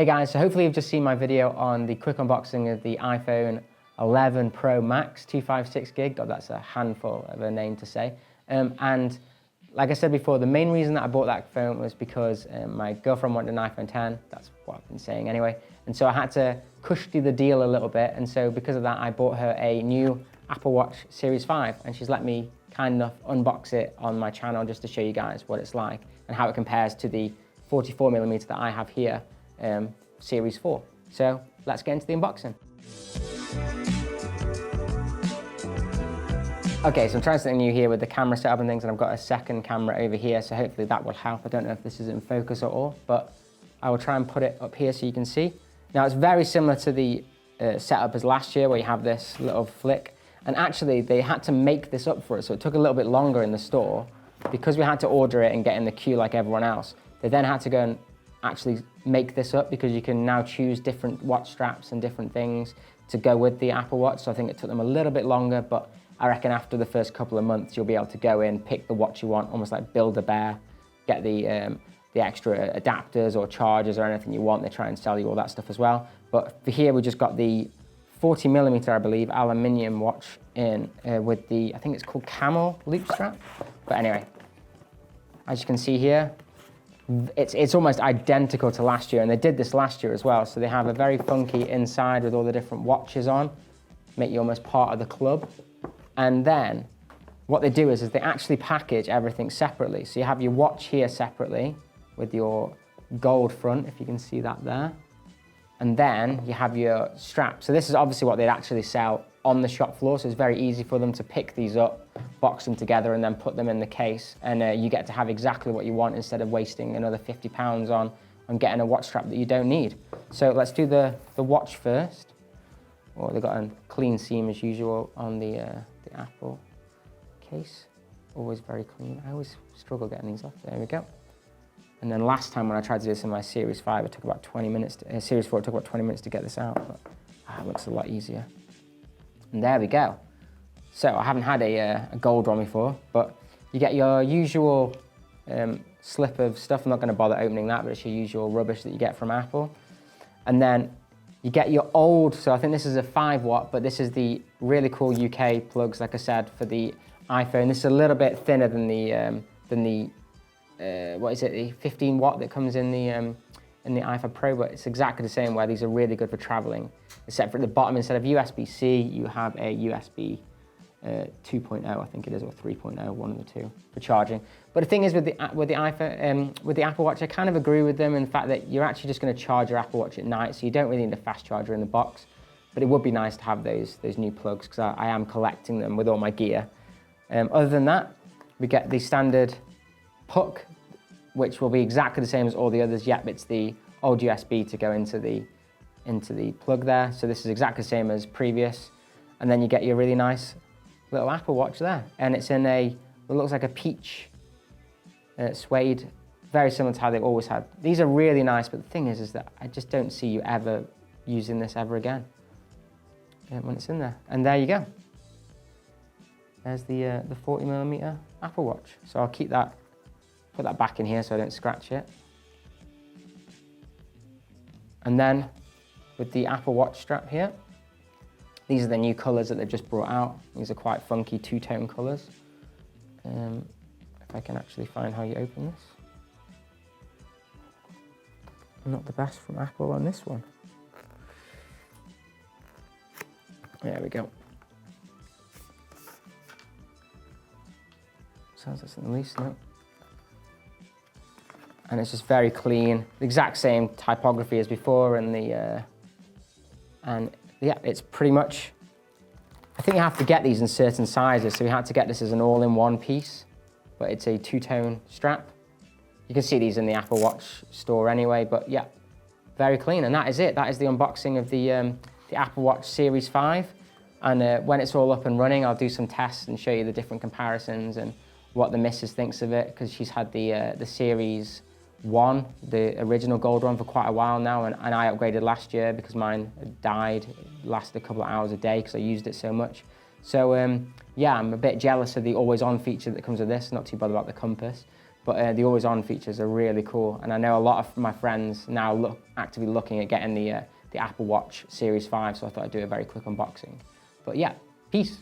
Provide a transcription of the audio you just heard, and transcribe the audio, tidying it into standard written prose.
Hey guys, so hopefully you've just seen my video on the quick unboxing of the iPhone 11 Pro Max 256 gig. God, that's a handful of a name to say. And like I said before, the main reason that I bought that phone was because my girlfriend wanted an iPhone 10. That's what I've been saying anyway. And so I had to cushy the deal a little bit. And so because of that, I bought her a new Apple Watch Series 5. And she's let me kind enough unbox it on my channel just to show you guys what it's like and how it compares to the 44mm that I have here, Series 4. So let's get into the unboxing. Okay, so I'm trying something new here with the camera setup and things, and I've got a second camera over here, so hopefully that will help. I don't know if this is in focus at all, but I will try and put it up here so you can see. Now, it's very similar to the setup as last year, where you have this little flick. And actually, they had to make this up for us, so it took a little bit longer in the store. Because we had to order it and get in the queue like everyone else, they then had to go and actually make this up, because you can now choose different watch straps and different things to go with the Apple Watch. So I think it took them a little bit longer, but I reckon after the first couple of months, you'll be able to go in, pick the watch you want, almost like Build-A-Bear, get the extra adapters or chargers or anything you want. They try and sell you all that stuff as well. But for here, we just got the 40mm, I believe, aluminium watch in with the, I think it's called camel loop strap. But anyway, as you can see here, it's almost identical to last year, and they did this last year as well. So they have a very funky inside with all the different watches on, make you almost part of the club. And then what they do is they actually package everything separately. So you have your watch here separately with your gold front, if you can see that there. And then you have your strap. So this is obviously what they'd actually sell on the shop floor. So it's very easy for them to pick these up, box them together, and then put them in the case. And you get to have exactly what you want instead of wasting another £50 on getting a watch strap that you don't need. So let's do the watch first. Well, they've got a clean seam as usual on the Apple case. Always very clean. I always struggle getting these off. There we go. And then last time when I tried to do this in my Series 5, it took about 20 minutes. Series 4, it took about 20 minutes to get this out, but it looks a lot easier. And there we go. So I haven't had a gold one before, but you get your usual slip of stuff. I'm not going to bother opening that, but it's your usual rubbish that you get from Apple. And then you get your old, so I think this is a 5-watt, but this is the really cool UK plugs, like I said, for the iPhone. This is a little bit thinner than the what is it, the 15-watt that comes in the iPhone Pro, but it's exactly the same, where these are really good for traveling, except for at the bottom, instead of USB-C, you have a USB 2.0, I think it is, or 3.0, one of the two, for charging. But the thing is with the iPhone, with the Apple Watch, I kind of agree with them in the fact that you're actually just going to charge your Apple Watch at night, so you don't really need a fast charger in the box. But it would be nice to have those new plugs, because I am collecting them with all my gear. Other than that, we get the standard puck, which will be exactly the same as all the others. Yep, it's the old USB to go into the plug there. So this is exactly the same as previous. And then you get your really nice little Apple Watch there. And it's in it looks like a peach suede, very similar to how they've always had. These are really nice, but the thing is that I just don't see you ever using this ever again when it's in there. And there you go. There's the 40mm Apple Watch. So I'll keep that, put that back in here so I don't scratch it. And then with the Apple Watch strap here, these are the new colors that they've just brought out. These are quite funky two-tone colors. If I can actually find how you open this. I'm not the best from Apple on this one. There we go. Sounds like something loose, no? And it's just very clean, the exact same typography as before, and yeah, it's pretty much, I think you have to get these in certain sizes, so we had to get this as an all-in-one piece, but it's a two-tone strap. You can see these in the Apple Watch store anyway, but yeah, very clean, and that is it. That is the unboxing of the Apple Watch Series 5, and when it's all up and running, I'll do some tests and show you the different comparisons and what the missus thinks of it, because she's had the Series 1, the original gold one, for quite a while now, and I upgraded last year because mine died. It lasted a couple of hours a day because I used it so much. So yeah, I'm a bit jealous of the always on feature that comes with this, not too bothered about the compass. But the always on features are really cool. And I know a lot of my friends now actively looking at getting the Apple Watch Series 5, so I thought I'd do a very quick unboxing. But yeah, peace.